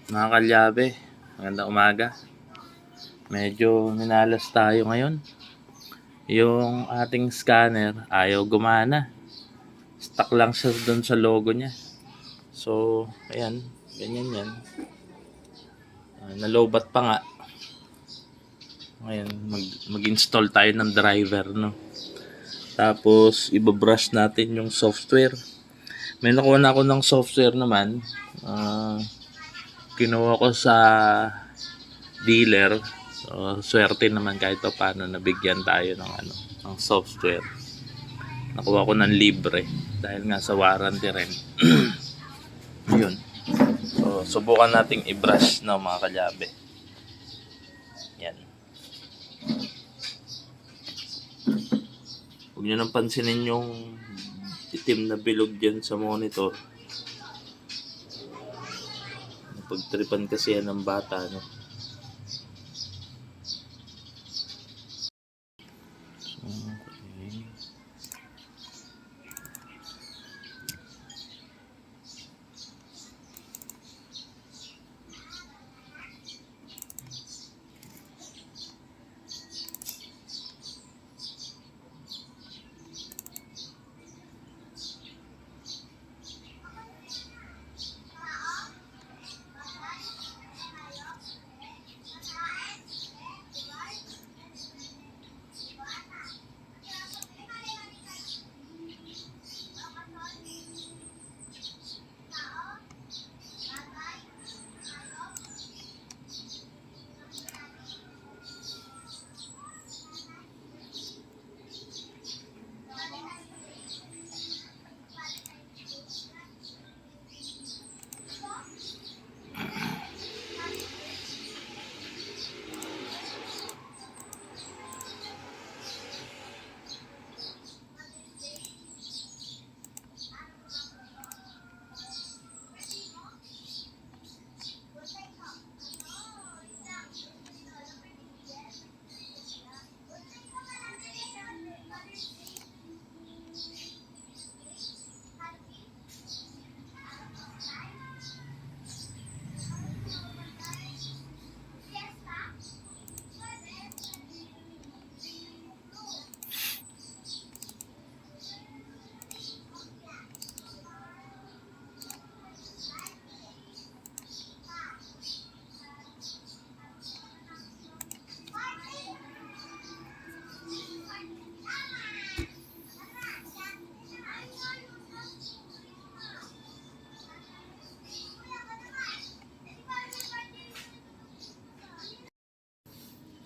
Mga kalyabe, magandang umaga. Medyo minalas tayo ngayon. Yung ating scanner ayaw gumana. Stuck lang siya dun sa logo niya. So, ayan, ganyan yan. Nalobat pa nga. Ngayon, mag-install tayo ng driver, no? Tapos, ibabrush natin yung software. May nakuha na ako ng software naman. Kinuha ko sa dealer. So, swerte naman kahit pa paano nabigyan tayo ng ng software. Nakuha ko ng libre dahil nga sa warranty rin. Yun. So, subukan nating i-brush na mga kalyabe. Yan. Huwag nyo nang pansinin yung itim na bilog dyan sa monitor. Napagtripan kasi yan ng bata, no? Okay.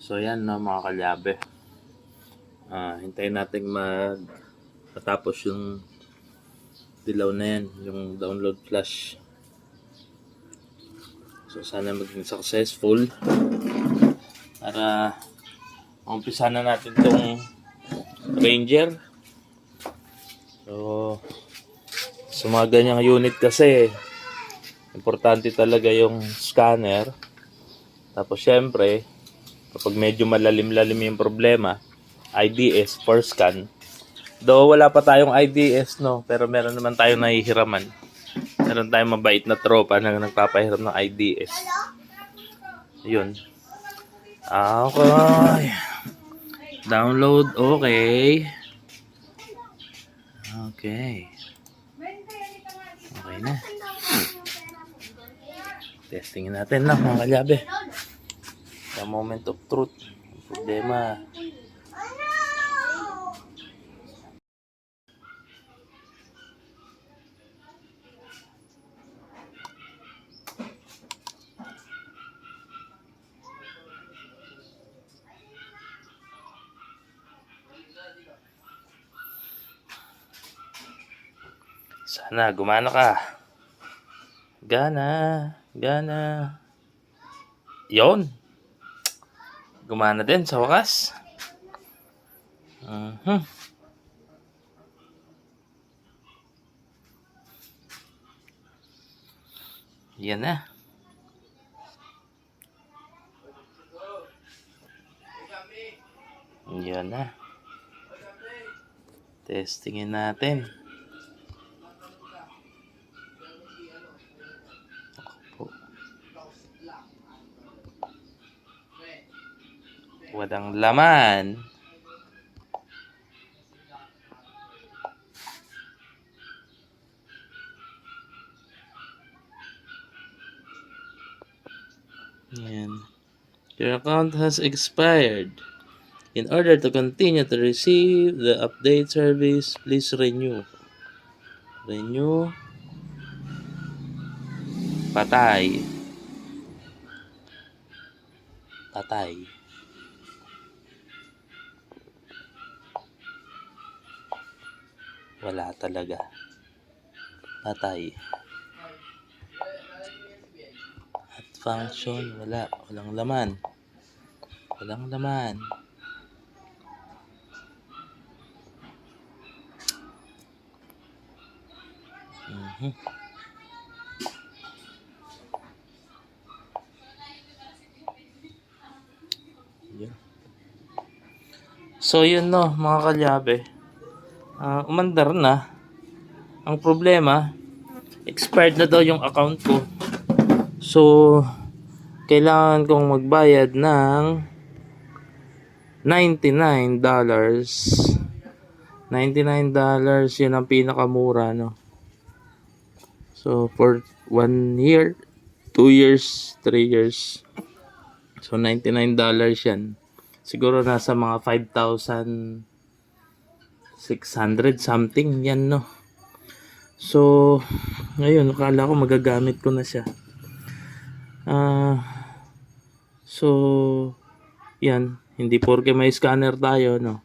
So yan, no, mga kalyabe. Hintayin natin matapos yung dilaw na yan, yung download flash. So sana maging successful para umpisa na natin tong Ranger. So sa mga ganyang unit kasi importante talaga yung scanner. Tapos syempre kapag medyo malalim-lalim yung problema, IDS for scan. Though wala pa tayong IDS, no, pero meron naman tayong nahihiraman. Meron tayong mabait na tropa na nagpapahiram ng IDS. Yun. Okay. Download, okay. Okay. Okay na. Testingin natin lang mga kalyabe. The moment of truth. Problema. Sana gumana ka. Gana. Yon. Gumana din sa wakas. Yan na. Yan na. Testingin natin. Walang laman. Yan. Your account has expired. In order to continue to receive the update service, please renew. Renew. Patay. Patay. Wala talaga. Patay. At function, wala. Walang laman. Walang laman. Mhm. Yun. So yun no, mga kalyabe. Umandar na. Ang problema, expired na daw yung account ko. So, kailangan kong magbayad ng $99. $99 yun ang pinakamura, no? So, for 1 year, 2 years, 3 years. So, $99 yan. Siguro nasa mga 5,600 something yan, no? So, ngayon, akala ko magagamit ko na siya. So, yan. Hindi porke may scanner tayo, no?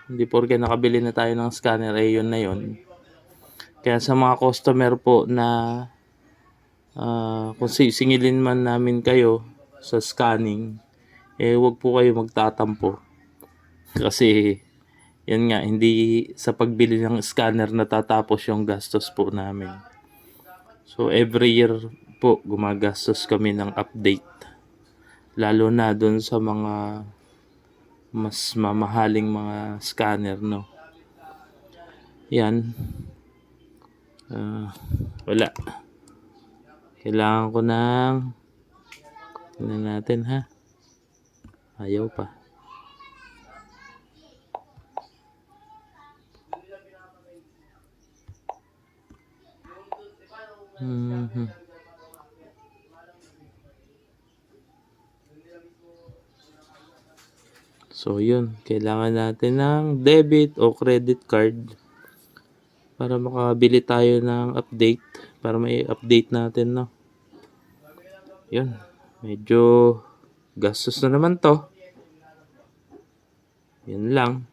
Hindi porke nakabili na tayo ng scanner, eh yun na yun. Kaya sa mga customer po na kung singilin man namin kayo sa scanning, eh wag po kayo magtatampo. Kasi, yan nga, hindi sa pagbili ng scanner natatapos yung gastos po namin. So, every year po, gumagastos kami ng update. Lalo na dun sa mga mas mamahaling mga scanner, no? Yan. Wala. Kailangan ko ng... Tignan natin, ha? Ayaw pa. So, yun. Kailangan natin ng debit o credit card para makabili tayo ng update. Para may update natin, no? Yun. Medyo gastos na naman to. Yun lang.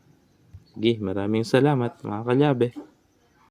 Sige, maraming salamat mga kalyabe.